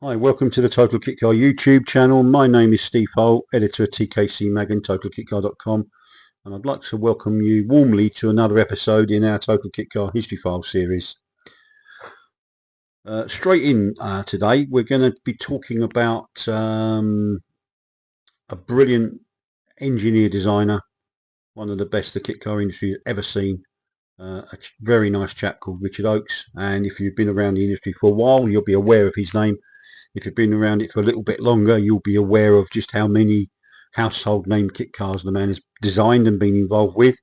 Hi, welcome to the Total Kitcar YouTube channel. My name is Steve Holt, editor of TKC Mag and TotalKitcar.com, and I'd like to welcome you warmly to another episode in our Total Kitcar History File series. Straight in today, we're going to be talking about a brilliant engineer designer, one of the best the kit car industry has ever seen. A very nice chap called Richard Oakes, and if you've been around the industry for a while, you'll be aware of his name. If you've been around it for a little bit longer, you'll be aware of just how many household name kit cars the man has designed and been involved with.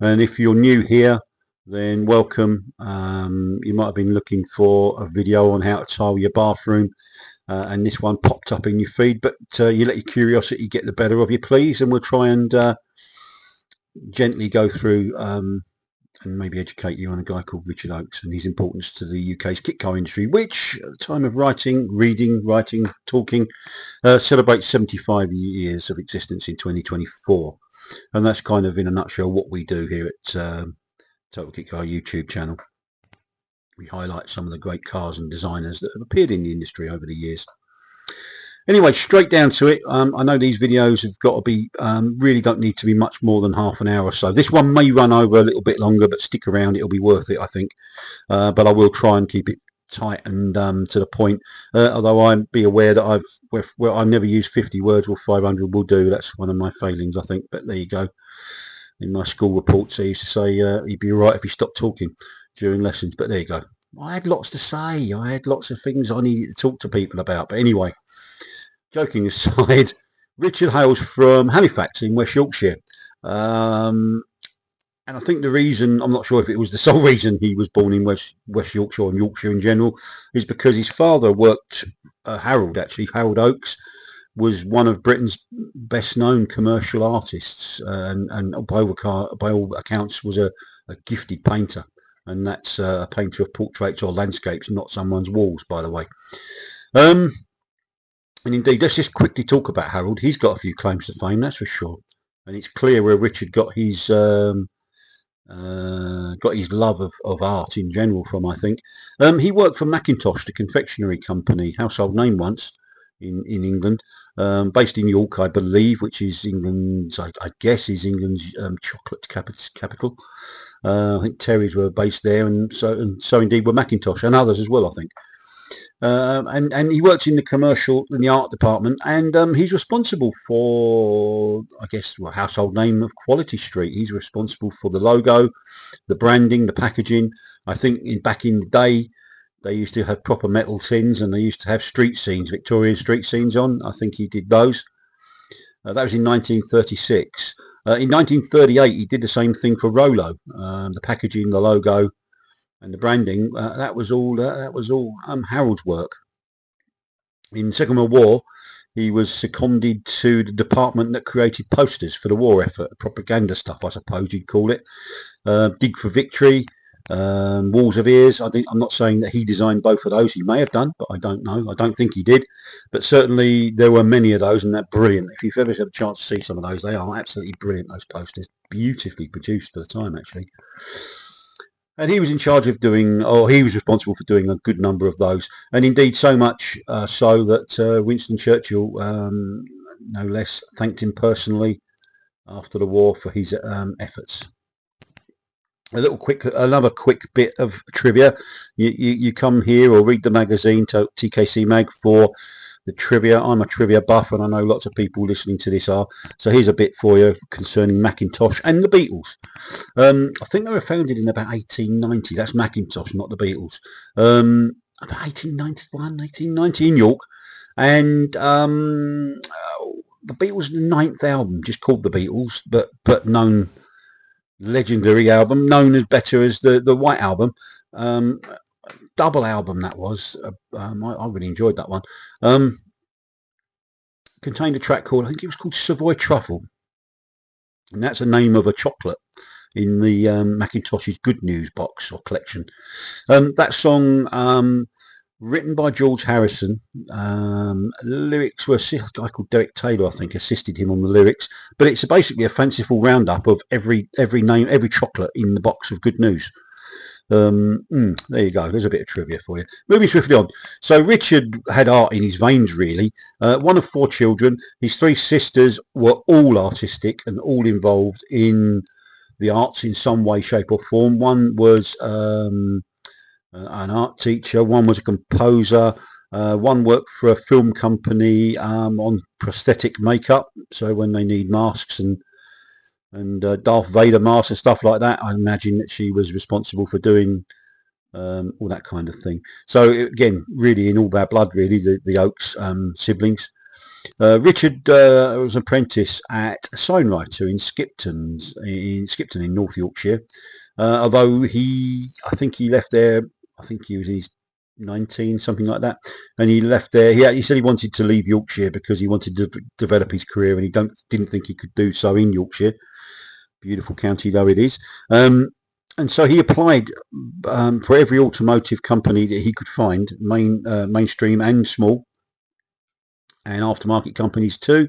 And if you're new here, then welcome. You might have been looking for a video on how to tile your bathroom, and this one popped up in your feed, but you let your curiosity get the better of you, please, and we'll try and gently go through and maybe educate you on a guy called Richard Oakes and his importance to the UK's kit car industry, which at the time of writing, talking, celebrates 75 years of existence in 2024. And that's kind of in a nutshell what we do here at Total Kit Car YouTube channel. We highlight some of the great cars and designers that have appeared in the industry over the years. Anyway, straight down to it. I know these videos have got to be, really don't need to be much more than half an hour or so. This one may run over a little bit longer, but stick around, it'll be worth it, I think. But I will try and keep it tight and to the point. Although I be aware that I've never used 50 words, or 500 will do. That's one of my failings, I think. But there you go. In my school reports, I used to say he'd be all right if he stopped talking during lessons. But there you go. I had lots to say. I had lots of things I needed to talk to people about. But anyway, joking aside, Richard hails from Halifax in West Yorkshire. And I think the reason, I'm not sure if it was the sole reason he was born in West Yorkshire and Yorkshire in general, is because his father worked, Harold Oakes, was one of Britain's best known commercial artists, and by all accounts was a gifted painter. And that's a painter of portraits or landscapes, not someone's walls, by the way. And indeed, let's just quickly talk about Harold. He's got a few claims to fame, that's for sure. And it's clear where Richard got his love of art in general from, I think. He worked for Macintosh, the confectionery company, household name once in England, based in York, I believe, which is England's, I guess, is England's chocolate capital. I think Terry's were based there, and so indeed were Macintosh and others as well, I think. And he works in the art department, and he's responsible for, I guess, household name of Quality Street. He's responsible for the logo, the branding, the packaging. I think back in the day, they used to have proper metal tins, and they used to have street scenes, Victorian street scenes on. I think he did those. That was in 1936. In 1938, he did the same thing for Rolo, the packaging, the logo, and the branding. That was all Harold's work. In the Second World War, he was seconded to the department that created posters for the war effort, propaganda stuff, I suppose you'd call it. Dig for Victory, Walls of Ears. I'm not saying that he designed both of those. He may have done, but I don't know. I don't think he did. But certainly there were many of those, and they're brilliant. If you've ever had a chance to see some of those, they are absolutely brilliant, those posters. Beautifully produced for the time, actually. And he was in charge of he was responsible for doing a good number of those. And indeed, so much so that Winston Churchill, no less, thanked him personally after the war for his efforts. Another quick bit of trivia. You come here or read the magazine, TKC Mag, for the trivia. I'm a trivia buff, and I know lots of people listening to this are. So here's a bit for you concerning Macintosh and the Beatles. I think they were founded in about 1890. That's Macintosh, not the Beatles. About 1891, 1890 in York. And the Beatles' 9th album, just called the Beatles, but known, legendary album, known as better as the White Album. Double album that was. I really enjoyed that one. Contained a track called, I think it was called Savoy Truffle, and that's the name of a chocolate in the Macintosh's Good News box or collection. That song, written by George Harrison, lyrics were a guy called Derek Taylor, I think, assisted him on the lyrics, but it's basically a fanciful roundup of every chocolate in the box of Good News. There you go. There's a bit of trivia for you. Moving swiftly on. So Richard had art in his veins, really. One of 4 children. His 3 sisters were all artistic and all involved in the arts in some way, shape, or form. One was an art teacher. One was a composer. One worked for a film company on prosthetic makeup. So when they need masks and Darth Vader masks and stuff like that, I imagine that she was responsible for doing all that kind of thing. So again, really in all their blood, really, the Oakes siblings. Richard was an apprentice at a sign writer in Skipton in North Yorkshire. Although I think he left there. I think he was 19, something like that, and he left there. He said he wanted to leave Yorkshire because he wanted to develop his career, and he didn't think he could do so in Yorkshire, beautiful county though it is. And so he applied for every automotive company that he could find, mainstream and small, and aftermarket companies too.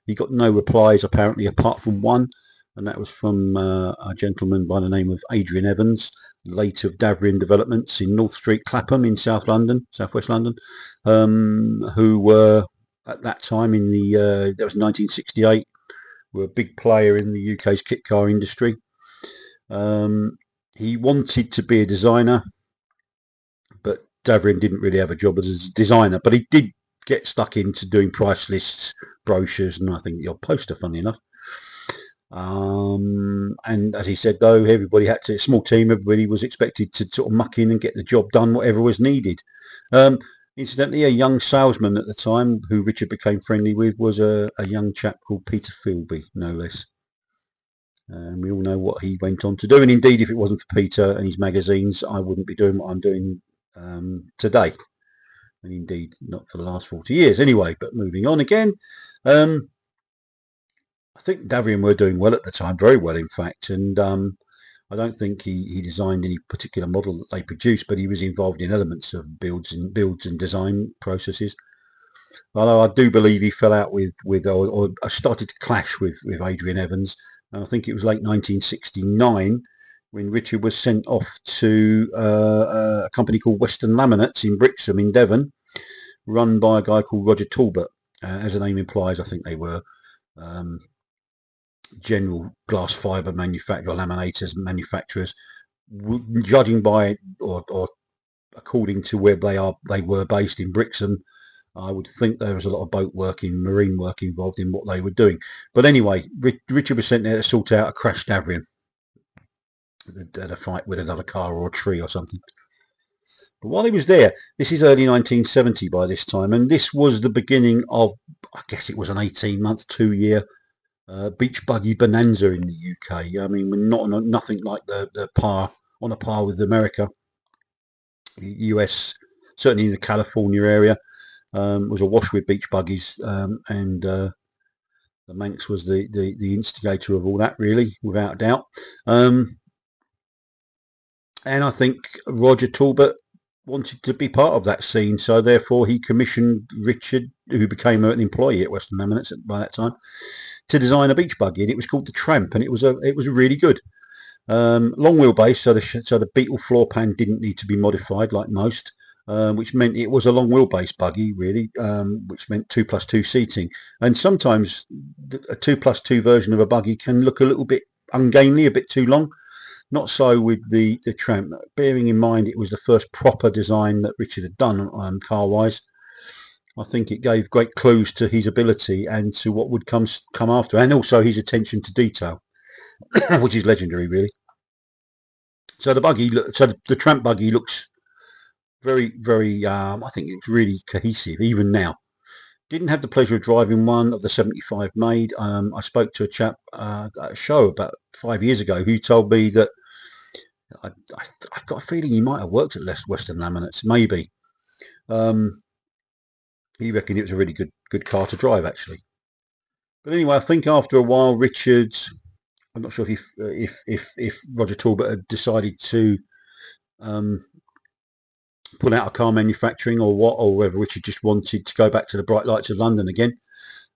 He got no replies apparently, apart from one, and that was from a gentleman by the name of Adrian Evans, late of Davrian Developments in North Street, Clapham in South West London, who were at that time that was 1968, were a big player in the UK's kit car industry. He wanted to be a designer, but Davrian didn't really have a job as a designer, but he did get stuck into doing price lists, brochures, and I think your poster, funny enough. And as he said, though, a small team, everybody was expected to sort of muck in and get the job done, whatever was needed. Incidentally, a young salesman at the time who Richard became friendly with was a young chap called Peter Philby, no less. And we all know what he went on to do. And indeed, if it wasn't for Peter and his magazines, I wouldn't be doing what I'm doing today. And indeed, not for the last 40 years anyway. But moving on again, I think Davrian were doing well at the time, very well, in fact. And I don't think he designed any particular model that they produced, but he was involved in elements of builds and design processes. Although I do believe he fell out with or started to clash with Adrian Evans. And I think it was late 1969 when Richard was sent off to a company called Western Laminates in Brixham in Devon, run by a guy called Roger Talbot. As the name implies, I think they were general glass fibre laminators, manufacturers. Judging by or according to where they were based in Brixham, I would think there was a lot of boat work, marine work involved in what they were doing. But anyway, Richard was sent there to sort out a crashed Davrian, had a fight with another car or a tree or something. But while he was there, this is early 1970 by this time, and this was the beginning of, I guess it was an 18-month, 2-year beach buggy bonanza in the UK. I mean, we're nothing like the on a par with America. US, certainly in the California area, was awash with beach buggies, and the Manx was the instigator of all that, really, without doubt. And I think Roger Talbot wanted to be part of that scene, so therefore he commissioned Richard, who became an employee at Western Laminates by that time, to design a beach buggy, and it was called the Tramp, and it was really good. Long wheelbase, so the Beetle floor pan didn't need to be modified like most, which meant it was a long wheelbase buggy, really, which meant 2+2 seating. And sometimes a 2+2 version of a buggy can look a little bit ungainly, a bit too long. Not so with the Tramp, bearing in mind it was the first proper design that Richard had done car-wise. I think it gave great clues to his ability and to what would come after, and also his attention to detail, which is legendary, really. So the Tramp buggy looks very, very. I think it's really cohesive even now. Didn't have the pleasure of driving one of the 75 made. I spoke to a chap at a show about 5 years ago who told me that I got a feeling he might have worked at Western Laminates, maybe. He reckoned it was a really good car to drive, actually. But anyway, I think after a while, I'm not sure if Roger Talbot had decided to pull out of car manufacturing or what, or whether Richard just wanted to go back to the bright lights of London again.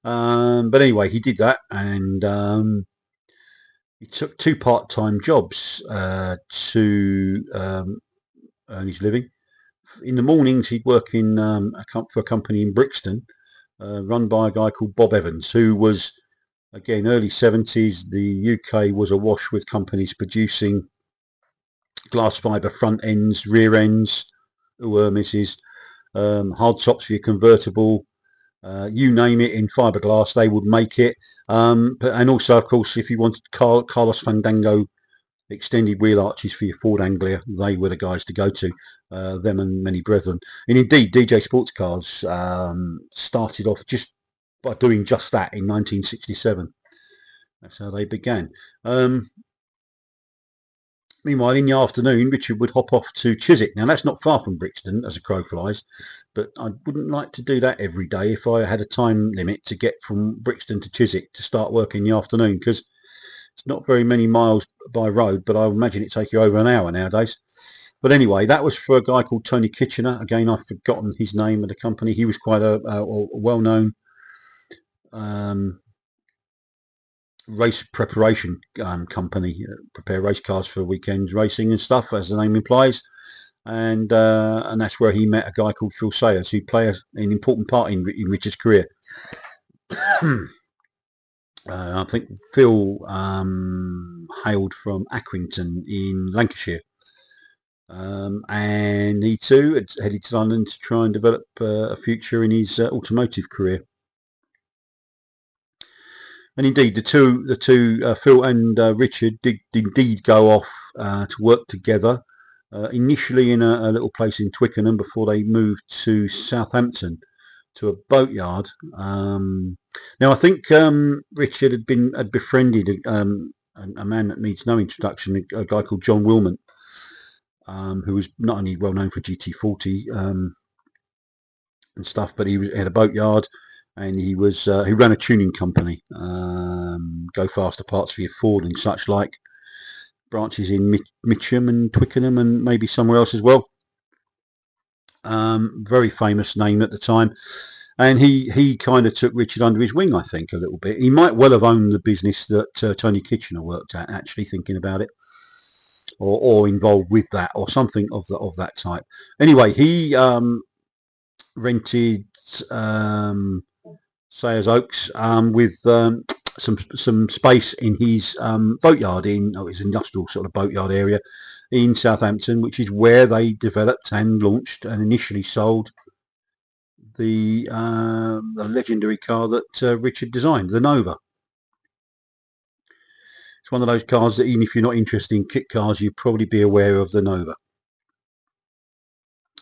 But anyway, he did that, and he took 2 part-time jobs to earn his living. In the mornings, he'd work in for a company in Brixton, run by a guy called Bob Evans, who was, again, early 70s. The UK was awash with companies producing glass fibre front ends, rear ends, misses, hard tops for your convertible, you name it, in fiberglass they would make it. And also, of course, if you wanted Carlos Fandango extended wheel arches for your Ford Anglia, they were the guys to go to, them and many brethren. And indeed, DJ Sports Cars started off just by doing just that in 1967. That's how they began. Meanwhile, in the afternoon, Richard would hop off to Chiswick. Now, that's not far from Brixton, as a crow flies, but I wouldn't like to do that every day if I had a time limit to get from Brixton to Chiswick to start work in the afternoon, because it's not very many miles by road, but I imagine it'd take you over an hour nowadays. But anyway, that was for a guy called Tony Kitchener. Again, I've forgotten his name of the company. He was quite a well-known race preparation company, prepare race cars for weekends racing and stuff, as the name implies. And that's where he met a guy called Phil Sayers, who played an important part in Richard's career. I think Phil hailed from Accrington in Lancashire, and he too had headed to London to try and develop a future in his automotive career. And indeed, the two Phil and Richard did indeed go off to work together, initially in a little place in Twickenham before they moved to Southampton to a boatyard. Now, I think Richard had befriended a man that needs no introduction, a guy called John Wilmot, who was not only well known for GT40 and stuff, but he had a boatyard. And he ran a tuning company, Go Faster Parts for your Ford and such like, branches in Mitcham and Twickenham and maybe somewhere else as well. Very famous name at the time. And he kind of took Richard under his wing, I think, a little bit. He might well have owned the business that Tony Kitchener worked at, actually, thinking about it, or involved with that, or something of that type. Anyway, he rented Sayers Oaks with some space in his boatyard in his industrial sort of boatyard area in Southampton, which is where they developed and launched and initially sold the legendary car that Richard designed, the Nova. It's one of those cars that, even if you're not interested in kit cars, you'd probably be aware of the Nova.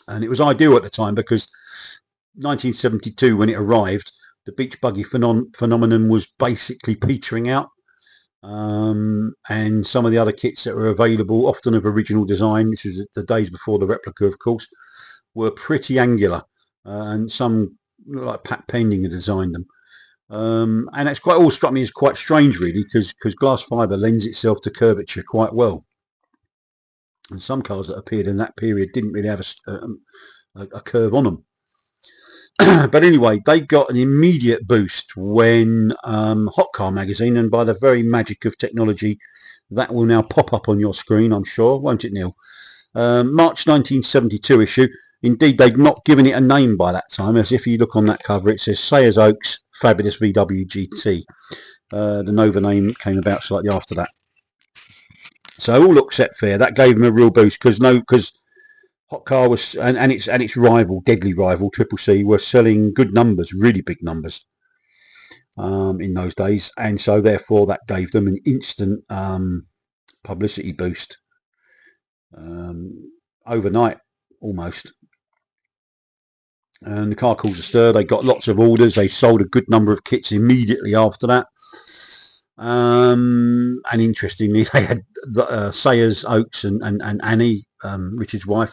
And it was ideal at the time because 1972, when it arrived, the beach buggy phenomenon was basically petering out, and some of the other kits that were available, often of original design, this was the days before the replica, of course, were pretty angular, and some like Pat Pending had designed them. And that's all struck me as quite strange, really, because glass fibre lends itself to curvature quite well. And some cars that appeared in that period didn't really have a curve on them. But anyway, they got an immediate boost when Hot Car magazine, and by the very magic of technology, that will now pop up on your screen, I'm sure, won't it, Neil? March 1972 issue. Indeed, they'd not given it a name by that time, as if you look on that cover, it says Sayers Oaks Fabulous VW GT. The Nova name came about slightly after that. So all looked set fair. That gave them a real boost because Hot Car was and its rival, deadly rival, Triple C, were selling good numbers, really big numbers in those days, and so therefore that gave them an instant publicity boost overnight, almost. And the car caused a stir. They got lots of orders. They sold a good number of kits immediately after that. And interestingly, they had Sayers Oaks and Annie, Richard's wife,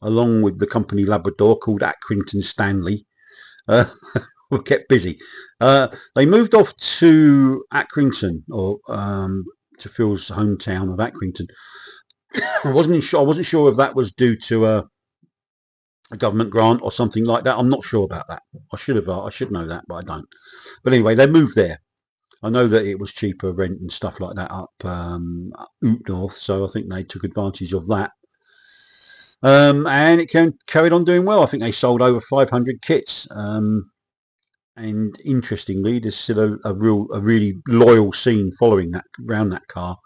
along with the company Labrador called Accrington Stanley, were kept busy. They moved off to Accrington, or to Phil's hometown of Accrington. I wasn't sure if that was due to a government grant or something like that. I'm not sure about that. I should know that, but I don't. But anyway, they moved there. I know that it was cheaper rent and stuff like that up north, so I think they took advantage of that. And it carried on doing well. I think they sold over 500 kits. And interestingly, there's still a really loyal scene following that around that car.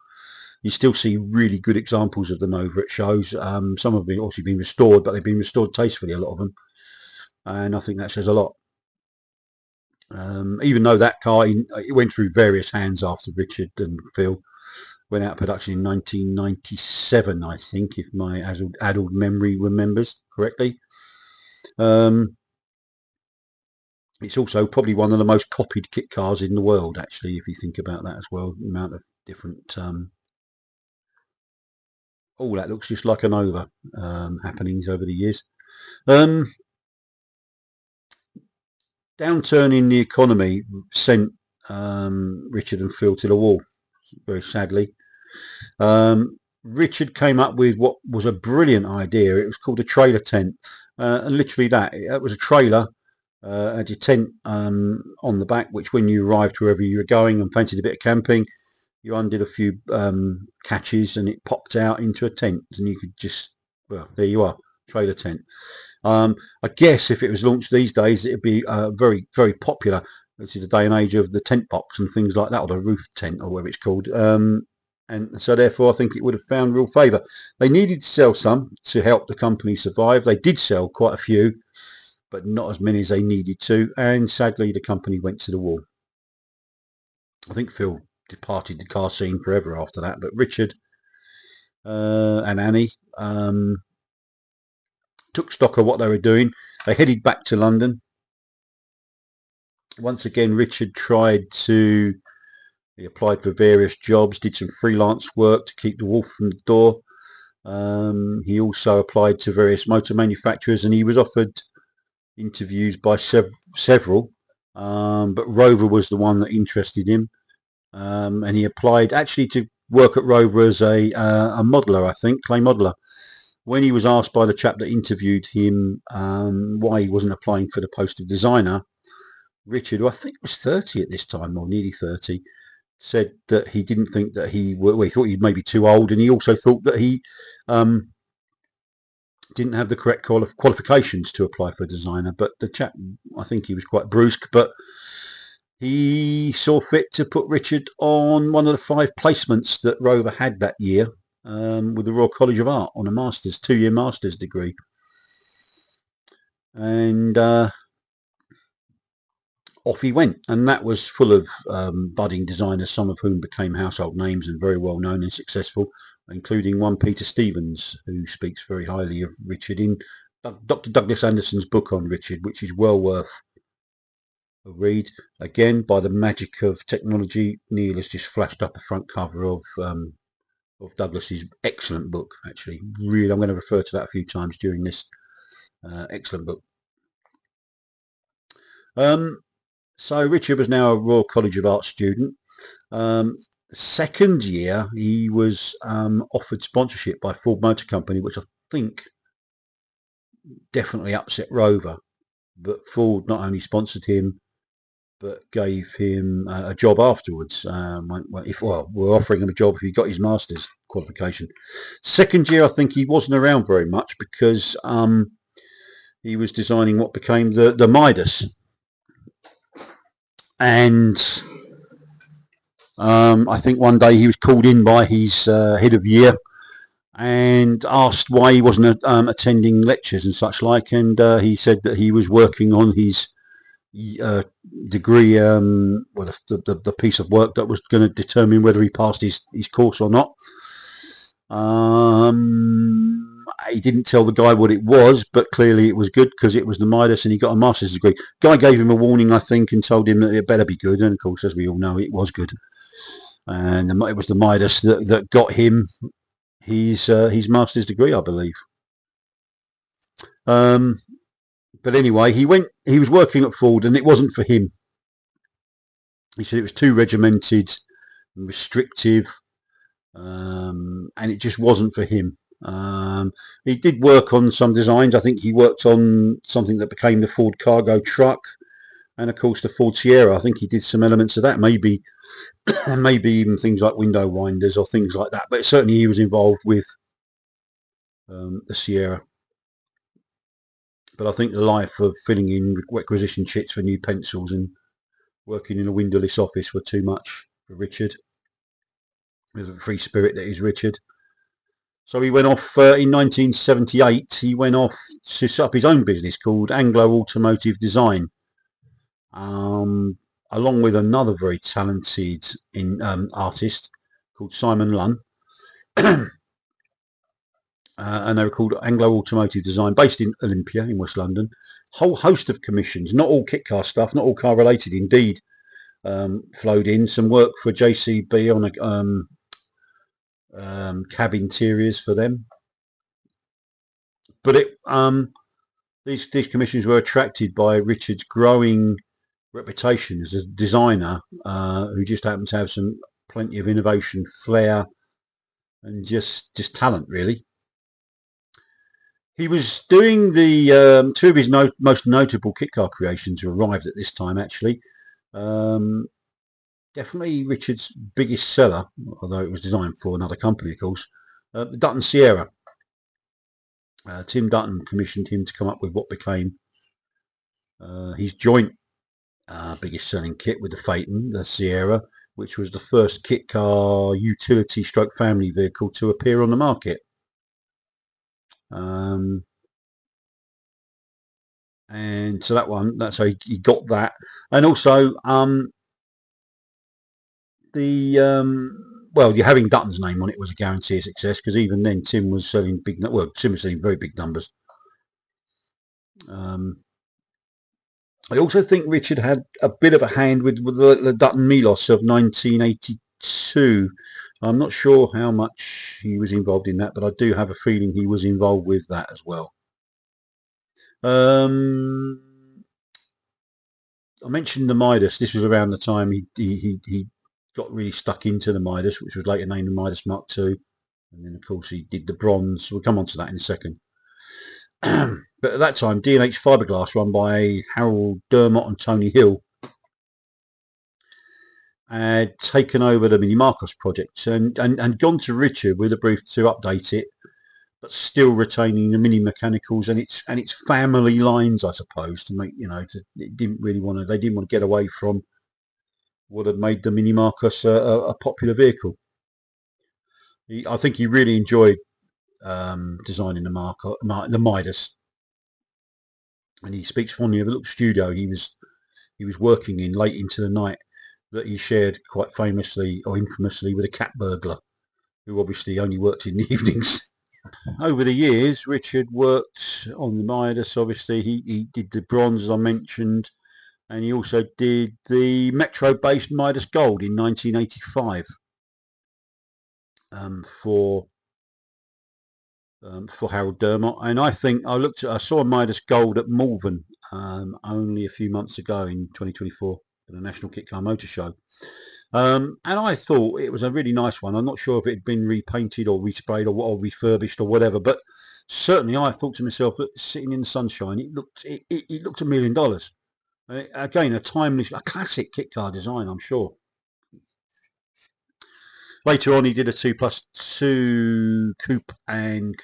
You still see really good examples of the Nova at shows. Some have been obviously been restored, but they've been restored tastefully, a lot of them, and I think that says a lot. Even though that car it went through various hands after Richard and Phil went out of production in 1997, I think, if my addled memory remembers correctly. It's also probably one of the most copied kit cars in the world, actually, if you think about that as well. The amount of different oh, that looks just like a Nova happenings over the years. Downturn in the economy sent Richard and Phil to the wall, very sadly. Richard came up with what was a brilliant idea. It was called a trailer tent, and literally that. It was a trailer, had your tent on the back, which when you arrived wherever you were going and fancied a bit of camping, you undid a few catches and it popped out into a tent, and you could just, well, there you are, trailer tent. I guess if it was launched these days, it'd be very, very popular. This is the day and age of the tent box and things like that, or the roof tent, or whatever it's called. And so therefore I think it would have found real favour. They needed to sell some to help the company survive. They did sell quite a few, but not as many as they needed to, and sadly the company went to the wall. I think Phil departed the car scene forever after that, but Richard and Annie took stock of what they were doing. They headed back to London. Once again, Richard he applied for various jobs, did some freelance work to keep the wolf from the door. He also applied to various motor manufacturers, and he was offered interviews by several, but Rover was the one that interested him, and he applied actually to work at Rover as a modeller, I think, clay modeller. When he was asked by the chap that interviewed him why he wasn't applying for the post of designer, Richard, who I think was 30 at this time, or nearly 30, said that he didn't think that he thought he may be too old, and he also thought that he didn't have the correct qualifications to apply for designer. But the chap, I think he was quite brusque, but he saw fit to put Richard on one of the 5 placements that Rover had that year with the Royal College of Art on a master's, 2-year master's degree. And off he went, and that was full of budding designers, some of whom became household names and very well known and successful, including one Peter Stevens, who speaks very highly of Richard in Dr. Douglas Anderson's book on Richard, which is well worth a read. Again, by the magic of technology, Neil has just flashed up the front cover of Douglas's excellent book. Actually, really, I'm going to refer to that a few times during this excellent book. So Richard was now a Royal College of Art student. Second year, he was offered sponsorship by Ford Motor Company, which I think definitely upset Rover. But Ford not only sponsored him, but gave him a job afterwards. We're offering him a job if he got his master's qualification. Second year, I think he wasn't around very much because he was designing what became the Midas. And I think one day he was called in by his head of year and asked why he wasn't attending lectures and such like, and he said that he was working on his degree, the piece of work that was going to determine whether he passed his course or not. He didn't tell the guy what it was, but clearly it was good because it was the Midas and he got a master's degree. Guy gave him a warning, I think, and told him that it better be good, and of course, as we all know, it was good. And it was the Midas that got him his master's degree, I believe. But anyway, he was working at Ford, and it wasn't for him. He said it was too regimented and restrictive, and it just wasn't for him. He did work on some designs. I think he worked on something that became the Ford cargo truck, and of course the Ford Sierra. I think he did some elements of that, maybe and maybe even things like window winders or things like that. But certainly he was involved with the Sierra. But I think the life of filling in requisition chits for new pencils and working in a windowless office were too much for Richard. There's a free spirit that is Richard. So he went off in 1978. He went off to set up his own business called Anglo Automotive Design, along with another very talented artist called Simon Lunn. And they were called Anglo Automotive Design, based in Olympia in West London. Whole host of commissions, not all kit car stuff, not all car related. Indeed, flowed in some work for JCB on a cab interiors for them. But these commissions were attracted by Richard's growing reputation as a designer, who just happened to have some plenty of innovation, flair, and just talent, really. He was doing the two of his most notable kit car creations arrived at this time, actually. Definitely Richard's biggest seller, although it was designed for another company, of course, the Dutton Sierra. Tim Dutton commissioned him to come up with what became his joint biggest selling kit with the Phaeton, the Sierra, which was the first kit car utility stroke family vehicle to appear on the market. And so that's how he got that. And also well, you're having Dutton's name on it was a guarantee of success, because even then Tim was selling Tim was selling very big numbers. I also think Richard had a bit of a hand with the Dutton Milos of 1982. I'm not sure how much he was involved in that, but I do have a feeling he was involved with that as well. I mentioned the Midas. This was around the time he got really stuck into the Midas, which was later named the Midas Mark II. And then, of course, he did the bronze. We'll come on to that in a second. But at that time, D&H Fiberglass, run by Harold Dermott and Tony Hill, had taken over the Mini Marcos project and gone to Richard with a brief to update it, but still retaining the Mini Mechanicals and its family lines, I suppose, to make they didn't want to get away from what had made the Mini Marcos a popular vehicle. I think he really enjoyed designing the Midas, and he speaks fondly of the little studio he was working in late into the night that he shared quite famously or infamously with a cat burglar, who obviously only worked in the evenings. Over the years, Richard worked on the Midas. Obviously, he did the bronze, as I mentioned, and he also did the Metro-based Midas Gold in 1985 for Harold Dermott. And I think I saw a Midas Gold at Malvern only a few months ago in 2024 for the National Kit Car Motor Show. And I thought it was a really nice one. I'm not sure if it had been repainted or resprayed or refurbished or whatever, but certainly I thought to myself that sitting in the sunshine, it looked $1 million. Again, a classic kit car design, I'm sure. Later on, he did a 2+2 coupe and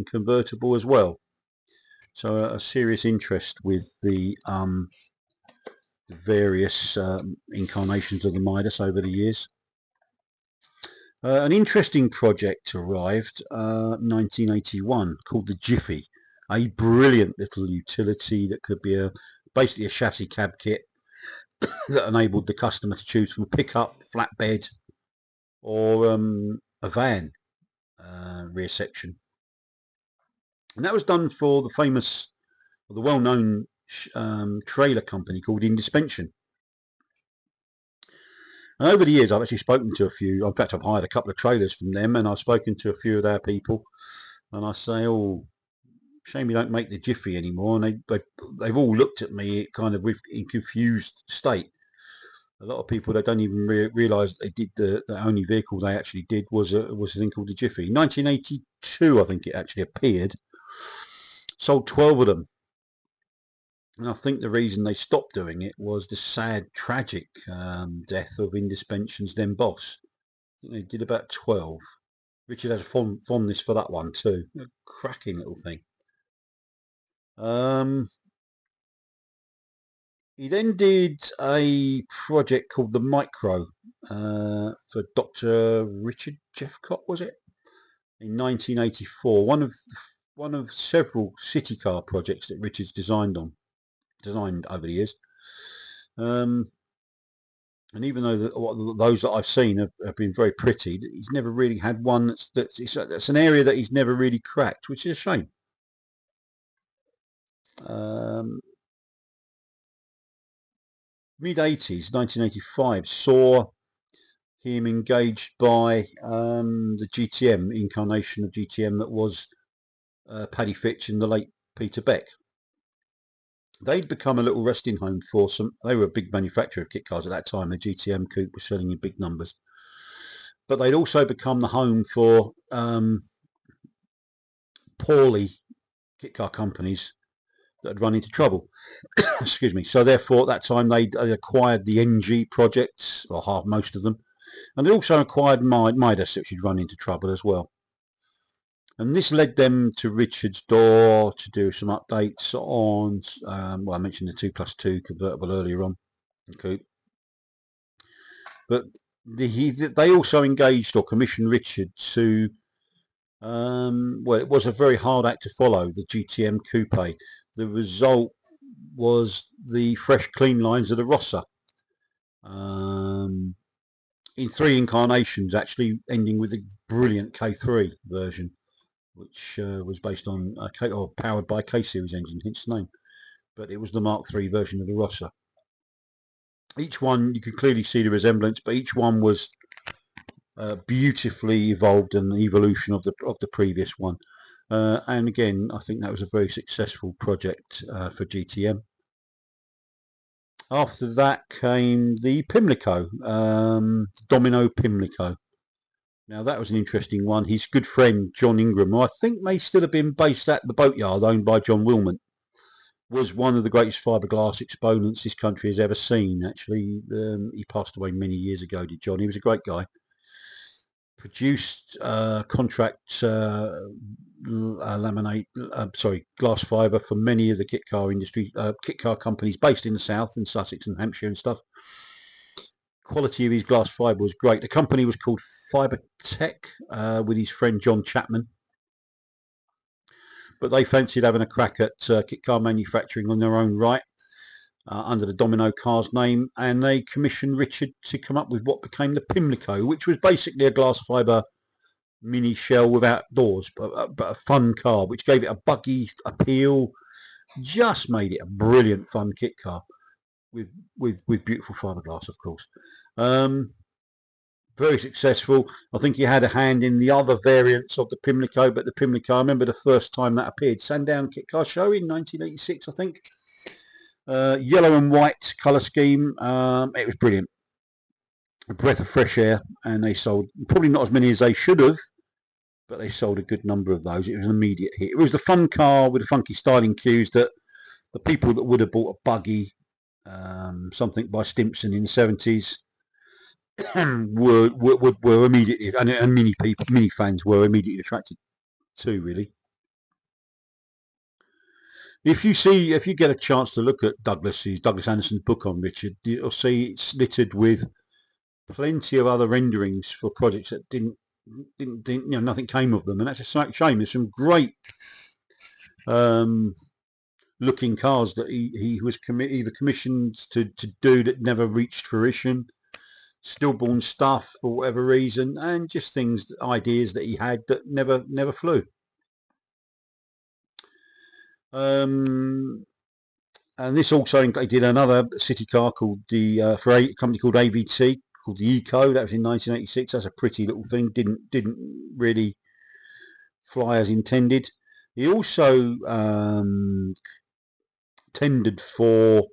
convertible as well. So a serious interest with the various incarnations of the Midas over the years. An interesting project arrived 1981 called the Jiffy, a brilliant little utility that could be basically a chassis cab kit that enabled the customer to choose from a pickup, flatbed, or a van rear section. And that was done for the well-known trailer company called Indispension. And over the years, I've actually spoken to a few. In fact, I've hired a couple of trailers from them, and I've spoken to a few of their people. And I say, "Oh, shame you don't make the Jiffy anymore." And they've all looked at me kind of in confused state. A lot of people, they don't even realise they did the only vehicle they actually did was a thing called the Jiffy. 1982, I think it actually appeared. Sold 12 of them. And I think the reason they stopped doing it was the sad, tragic death of Indispension's then boss. I think they did about 12. Richard has a fondness for that one too. A cracking little thing. Um, he then did a project called the Micro for Dr. Richard Jeffcott, was it? In 1984. One of several city car projects that Richard's designed over the years. And even though those that I've seen have been very pretty, he's never really had one that's an area that he's never really cracked, which is a shame. Um, Mid 80s, 1985, saw him engaged by the GTM incarnation of GTM that was Paddy Fitch and the late Peter Beck. They'd become a little resting home for some. They were a big manufacturer of kit cars at that time. The GTM coupe was selling in big numbers, but they'd also become the home for poorly kit car companies that had run into trouble. Excuse me. So therefore, at that time, they acquired the NG projects, or half most of them, and they also acquired Midas, which had run into trouble as well. And this led them to Richard's door to do some updates on. Well, I mentioned the 2+2 convertible earlier on, the coupe, but they also engaged or commissioned Richard to. Well, it was a very hard act to follow, the GTM coupe. The result was the fresh, clean lines of the Rossa. In 3 incarnations, actually, ending with a brilliant K3 version, which was based on or powered by K-series engine, hence the name. But it was the Mark III version of the Rossa. Each one, you could clearly see the resemblance, but each one was beautifully evolved and evolution of the previous one. And again, I think that was a very successful project for GTM. After that came the Pimlico, Domino Pimlico. Now that was an interesting one. His good friend John Ingram, who I think may still have been based at the boatyard owned by John Wilmot, was one of the greatest fiberglass exponents this country has ever seen. Actually, he passed away many years ago, did John. He was a great guy. Produced contract glass fibre for many of the kit car companies based in the south, in Sussex and Hampshire and stuff. Quality of his glass fibre was great. The company was called Fibre Tech with his friend John Chapman, but they fancied having a crack at kit car manufacturing on their own right under the Domino Cars name, and they commissioned Richard to come up with what became the Pimlico, which was basically a glass fibre mini shell without doors, but a fun car, which gave it a buggy appeal, just made it a brilliant fun kit car with beautiful fiberglass, of course. Very successful. I think he had a hand in the other variants of the Pimlico, but the Pimlico, I remember the first time that appeared, Sandown Kit Car Show in 1986, I think. Yellow and white colour scheme. It was brilliant. A breath of fresh air, and they sold probably not as many as they should have, but they sold a good number of those. It was an immediate hit. It was the fun car with the funky styling cues that the people that would have bought a buggy, something by Stimpson in the 70s, were immediately, and mini fans were immediately attracted to, really. If you get a chance to look at Douglas Anderson's book on Richard, you'll see it's littered with plenty of other renderings for projects that didn't nothing came of them, and that's a shame. There's some great looking cars that he was either commissioned to do that never reached fruition, stillborn stuff for whatever reason, and just ideas that he had that never flew. And this also they did another city car called for a company called AVT, called the Eco. That was in 1986. That's a pretty little thing. Didn't really fly as intended. He also tendered for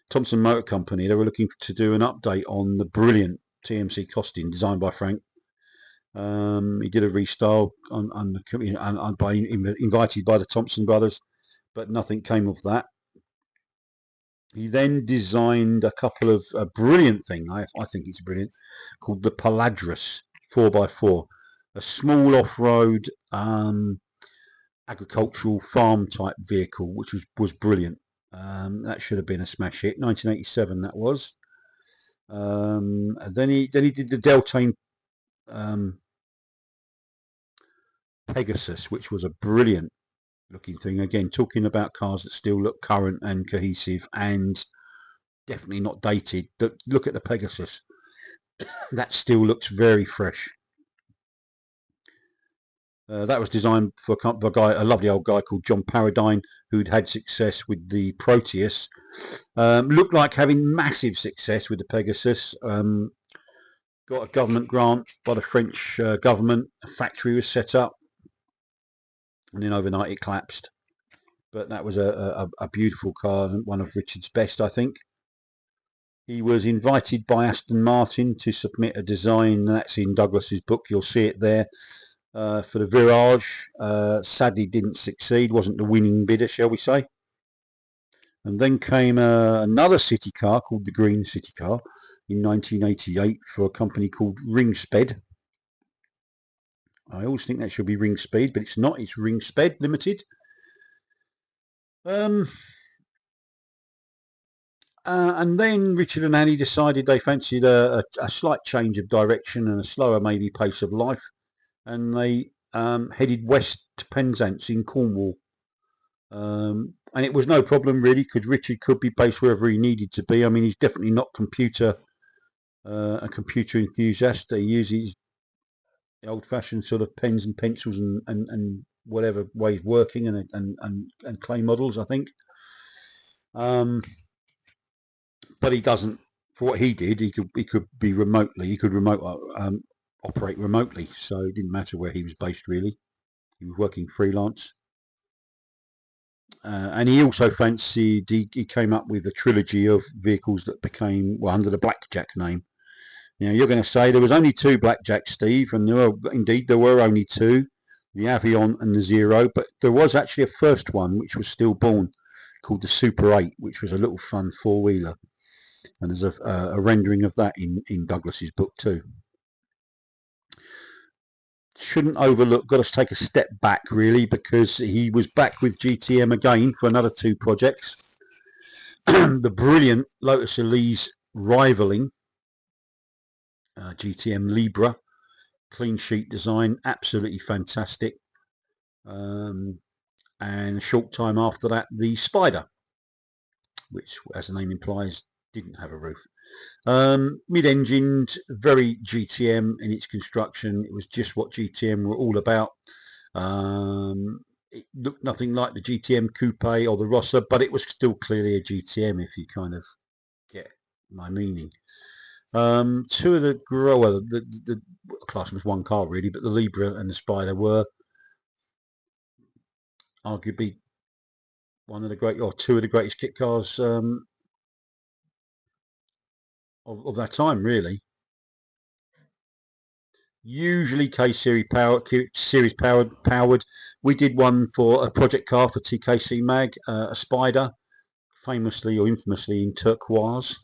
Thompson Motor Company. They were looking to do an update on the brilliant TMC Costin designed by Frank. He did a restyle invited by the Thompson brothers, but nothing came of that. He then designed a couple of a brilliant thing. I think it's brilliant, called the Paladrus 4x4, a small off-road agricultural farm type vehicle, which was brilliant. That should have been a smash hit. 1987 that was. And then he did the Deltane Pegasus, which was a brilliant looking thing. Again, talking about cars that still look current and cohesive and definitely not dated. Look at the Pegasus. That still looks very fresh. That was designed for a lovely old guy called John Paradine, who'd had success with the Proteus. Looked like having massive success with the Pegasus. Got a government grant by the French government. A factory was set up, and then overnight it collapsed. But that was a beautiful car, one of Richard's best, I think. He was invited by Aston Martin to submit a design. That's in Douglas's book. You'll see it there. For the Virage, sadly didn't succeed, wasn't the winning bidder, shall we say. And then came another city car called the Green City Car in 1988 for a company called Ringsped. I always think that should be Ringspeed, but it's not, it's Ringsped Limited. And then Richard and Annie decided they fancied a slight change of direction and a slower maybe pace of life, and they headed west to Penzance in Cornwall. And it was no problem really, because Richard could be based wherever he needed to be. I mean, he's definitely not a computer enthusiast. He uses old-fashioned sort of pens and pencils and whatever ways working and clay models, I think. But he doesn't. For what he did, he could be remotely. He could operate remotely, so it didn't matter where he was based really. He was working freelance. And he also fancied, he came up with a trilogy of vehicles that became, well, under the Blackjack name. Now, you're going to say there was only two Blackjacks, Steve, and there were only two, the Avion and the Zero, but there was actually a first one which was still born, called the Super 8, which was a little fun four-wheeler. And there's a rendering of that in Douglas's book too. Shouldn't overlook, got to take a step back really, because he was back with GTM again for another two projects. The brilliant Lotus Elise rivaling GTM Libra, clean sheet design, absolutely fantastic. And a short time after that, the Spider, which, as the name implies, didn't have a roof. Mid-engined, very GTM in its construction. It was just what GTM were all about. It looked nothing like the GTM Coupe or the Rossa, but it was still clearly a GTM, if you kind of get my meaning. Two of the class was one car really, but the Libra and the Spider were arguably two of the greatest kit cars of that time, really. Usually K-Series powered. We did one for a project car for TKC Mag, a Spider, famously or infamously in turquoise,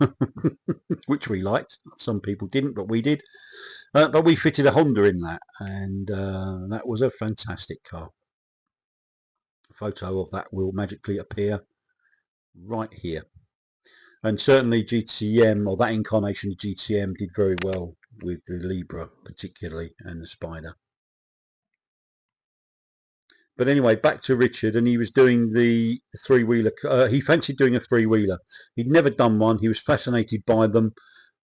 which we liked. Some people didn't, but we did. But we fitted a Honda in that, and that was a fantastic car. A photo of that will magically appear right here. And certainly GTM, or that incarnation of GTM, did very well with the Libra particularly, and the Spider. But anyway, back to Richard, and he was doing the three-wheeler. He fancied doing a three-wheeler. He'd never done one. He was fascinated by them.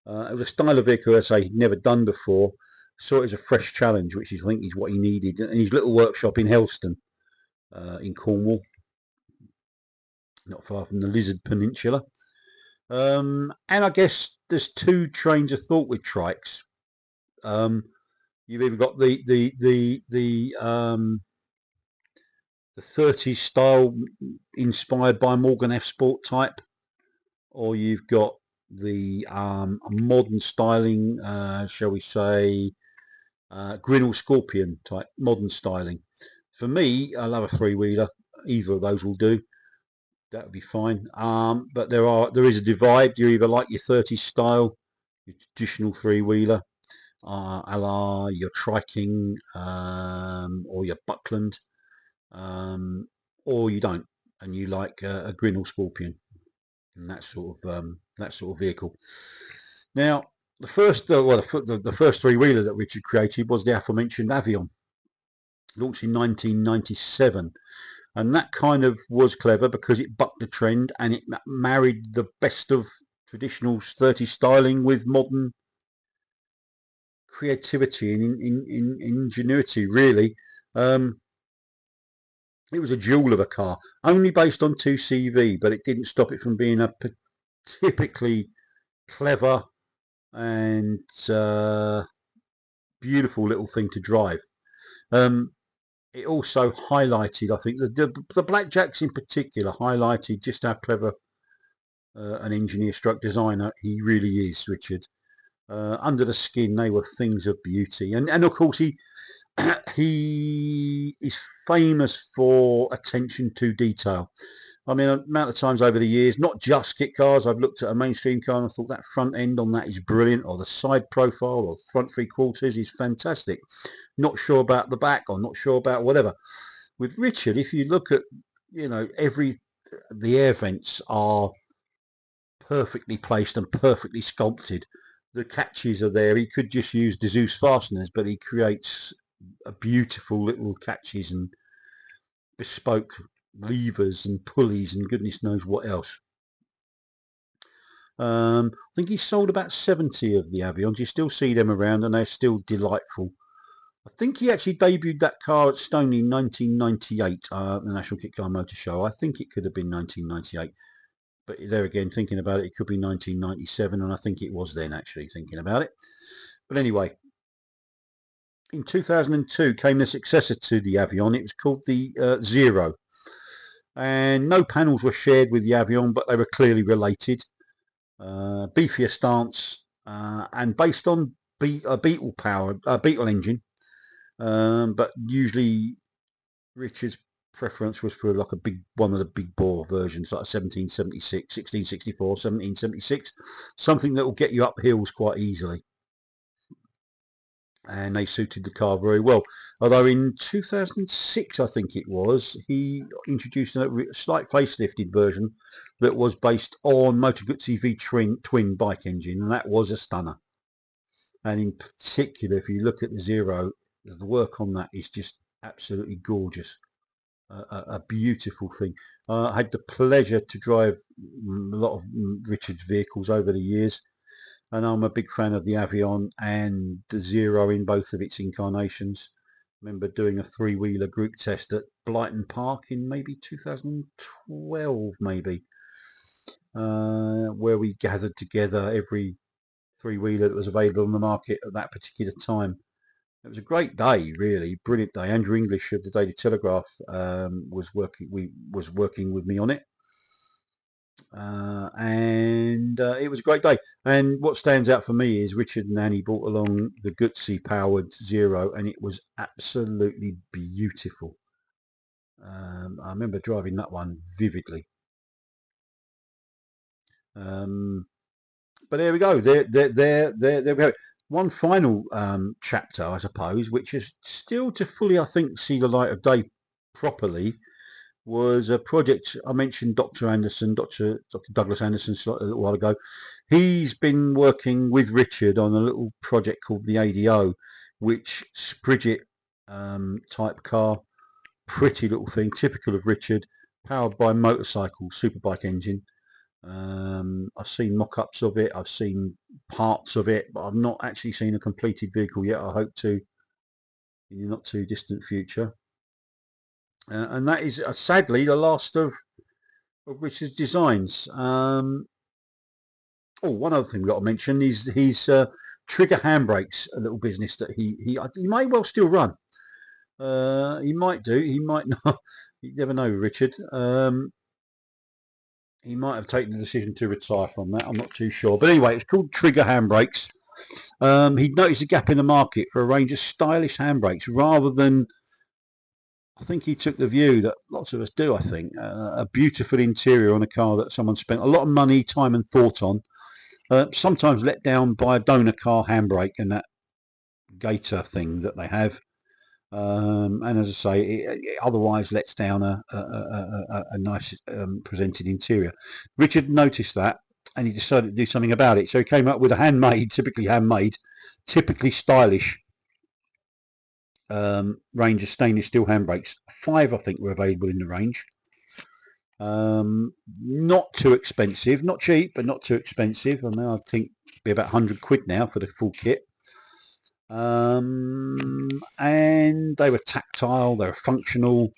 It was a style of vehicle, as I say, he'd never done before. Saw it as a fresh challenge, which I think is what he needed. In his little workshop in Helston, in Cornwall, not far from the Lizard Peninsula. And I guess there's two trains of thought with trikes. You've either got the 30s style inspired by Morgan F Sport type, or you've got the modern styling, shall we say, Grinnell Scorpion type modern styling. For me, I love a three-wheeler. Either of those will do. that would be fine. But there is a divide. You either like your 30s style, your traditional three-wheeler, a la your Tri-King or your Buckland, or you don't, and you like a Grinnell Scorpion and that sort of vehicle. Now, the first the first three-wheeler that Richard created was the aforementioned Avion, launched in 1997. And that kind of was clever because it bucked the trend and it married the best of traditional 30 styling with modern creativity and ingenuity, really. It was a jewel of a car, only based on 2CV, but it didn't stop it from being a typically clever and beautiful little thing to drive. It also highlighted, I think, the Blackjacks in particular highlighted just how clever an engineer struck designer he really is, Richard. Under the skin, they were things of beauty, and of course he is famous for attention to detail. I mean, the amount of times over the years, not just kit cars, I've looked at a mainstream car and I thought that front end on that is brilliant, or the side profile or front three quarters is fantastic. Not sure about the back, or not sure about whatever. With Richard, if you look at, the air vents are perfectly placed and perfectly sculpted. The catches are there. He could just use De Zeus fasteners, but he creates a beautiful little catches and bespoke levers and pulleys and goodness knows what else. I think he sold about 70 of the Avions. You still see them around and they're still delightful. I think he actually debuted that car at Stoney in 1998, the National Kit Car Motor Show. I think it could have been 1998. But there again, thinking about it, it could be 1997, and I think it was then, actually, thinking about it. But anyway, in 2002 came the successor to the Avion. It was called the Zero. And no panels were shared with the Avion, but they were clearly related. Beefier stance, and based on Beetle engine. But usually Richard's preference was for like one of the big bore versions, like 1776, 1664, 1776, something that will get you up hills quite easily. And they suited the car very well. Although in 2006, I think it was, he introduced a slight facelifted version that was based on Motor Guzzi V twin bike engine, and that was a stunner. And in particular, if you look at the Zero, the work on that is just absolutely gorgeous. A beautiful thing. I had the pleasure to drive a lot of Richard's vehicles over the years, and I'm a big fan of the Avion and the Zero in both of its incarnations. I remember doing a three-wheeler group test at Blighton Park in maybe 2012, where we gathered together every three-wheeler that was available on the market at that particular time. It was a great day, really, brilliant day. Andrew English of the Daily Telegraph was working with me on it, and it was a great day. And what stands out for me is Richard and Annie brought along the Guzzi powered Zero, and it was absolutely beautiful. I remember driving that one vividly. But there we go. There we go. One final chapter, I suppose, which is still to fully, I think, see the light of day properly, was a project I mentioned. Dr. Douglas Anderson, a little while ago. He's been working with Richard on a little project called the ADO, which Sprigget type car, pretty little thing, typical of Richard, powered by motorcycle superbike engine. I've seen mock-ups of it, I've seen parts of it, but I've not actually seen a completed vehicle yet. I hope to in the not too distant future. And that is sadly the last of Richard's designs. One other thing we've got to mention is his Trigger handbrakes, a little business that he may well still run. He might do, he might not. You never know, Richard. He might have taken the decision to retire from that. I'm not too sure. But anyway, it's called Trigger handbrakes. He'd noticed a gap in the market for a range of stylish handbrakes rather than I think he took the view that lots of us do, I think. A beautiful interior on a car that someone spent a lot of money, time and thought on, sometimes let down by a donor car handbrake and that gator thing that they have. And as I say, it otherwise lets down a nice presented interior. Richard noticed that and he decided to do something about it. So he came up with a handmade, typically stylish range of stainless steel handbrakes. 5, I think, were available in the range. Not too expensive, not cheap, but not too expensive. I mean, I think it'd be about 100 quid now for the full kit. And they were tactile, they were functional,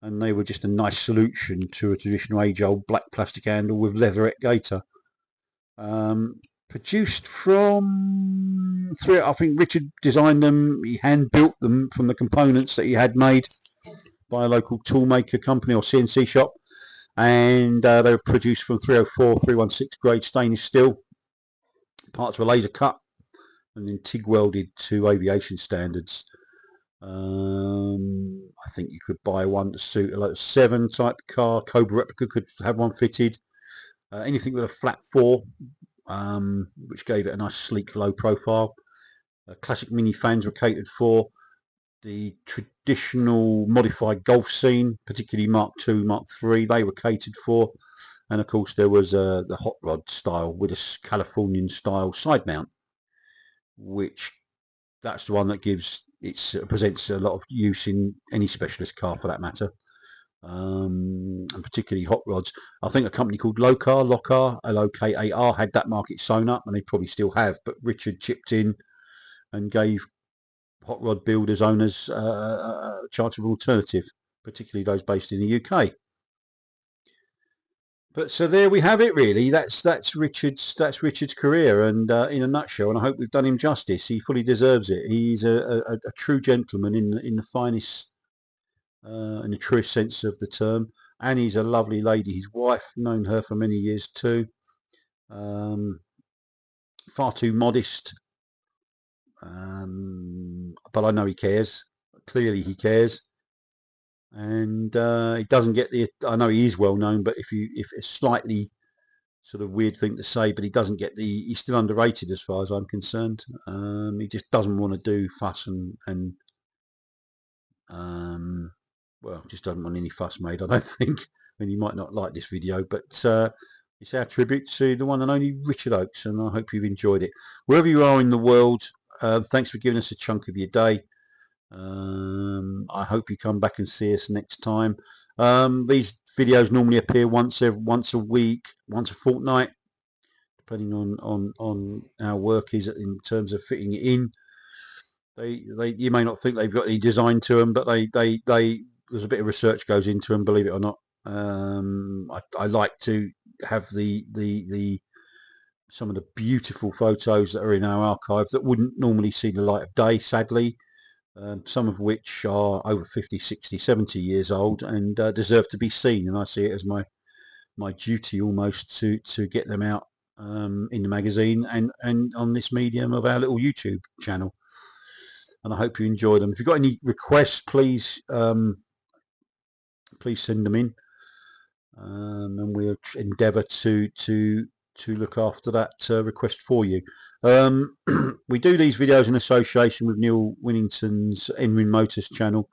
and they were just a nice solution to a traditional age-old black plastic handle with leatherette gaiter. Produced from I think Richard designed them, he hand built them from the components that he had made by a local toolmaker company or CNC shop, and they were produced from 304 316 grade stainless steel. Parts were laser cut and then TIG welded to aviation standards. I think you could buy one to suit a like 7 type car. Cobra replica could have one fitted. Anything with a flat 4, which gave it a nice sleek low profile. Classic mini fans were catered for. The traditional modified golf scene, particularly Mark II, Mark III, they were catered for. And of course there was the hot rod style with a Californian style side mount, which that's the one that gives presents a lot of use in any specialist car for that matter, and particularly hot rods. I think a company called Lokar, Lokar, had that market sewn up, and they probably still have. But Richard chipped in and gave hot rod builders, owners a chance of alternative, particularly those based in the UK. But so there we have it. Really, that's Richard's career, and in a nutshell. And I hope we've done him justice. He fully deserves it. He's a true gentleman in the finest, in the truest sense of the term. Annie's a lovely lady. His wife, known her for many years too. Far too modest, but I know he cares. Clearly, he cares, and he doesn't get the. I know he is well known, but if it's slightly sort of weird thing to say, but he doesn't get the. He's still underrated as far as I'm concerned. He just doesn't want to do fuss and well, just doesn't want any fuss made, I don't think. And you might not like this video, but it's our tribute to the one and only Richard Oakes, and I hope you've enjoyed it. Wherever you are in the world, thanks for giving us a chunk of your day. I hope you come back and see us next time. These videos normally appear once a week, once a fortnight, depending on our work is in terms of fitting it in. You may not think they've got any design to them, but there's a bit of research goes into them, believe it or not. I like to have some of the beautiful photos that are in our archive that wouldn't normally see the light of day, sadly. Some of which are over 50, 60, 70 years old and deserve to be seen, and I see it as my duty almost to get them out in the magazine and on this medium of our little YouTube channel. And I hope you enjoy them. If you've got any requests, please send them in, and we'll endeavour to look after that request for you. We do these videos in association with Neil Winnington's Enrin Motors channel.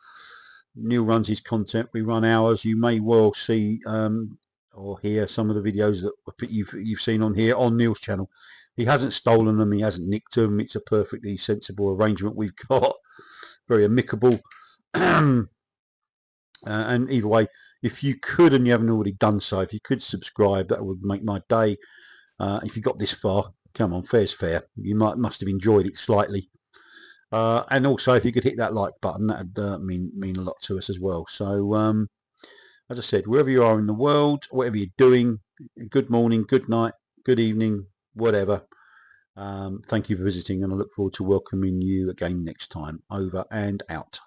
Neil runs his content, we run ours. You may well see or hear some of the videos that you've seen on here on Neil's channel. He hasn't stolen them, he hasn't nicked them. It's a perfectly sensible arrangement we've got, very amicable. And either way, if you could, and you haven't already done so, if you could subscribe, that would make my day. If you got this far, come on, fair's fair. You must have enjoyed it slightly. And also, if you could hit that like button, that'd mean a lot to us as well. So, as I said, wherever you are in the world, whatever you're doing, good morning, good night, good evening, whatever. Thank you for visiting, and I look forward to welcoming you again next time. Over and out.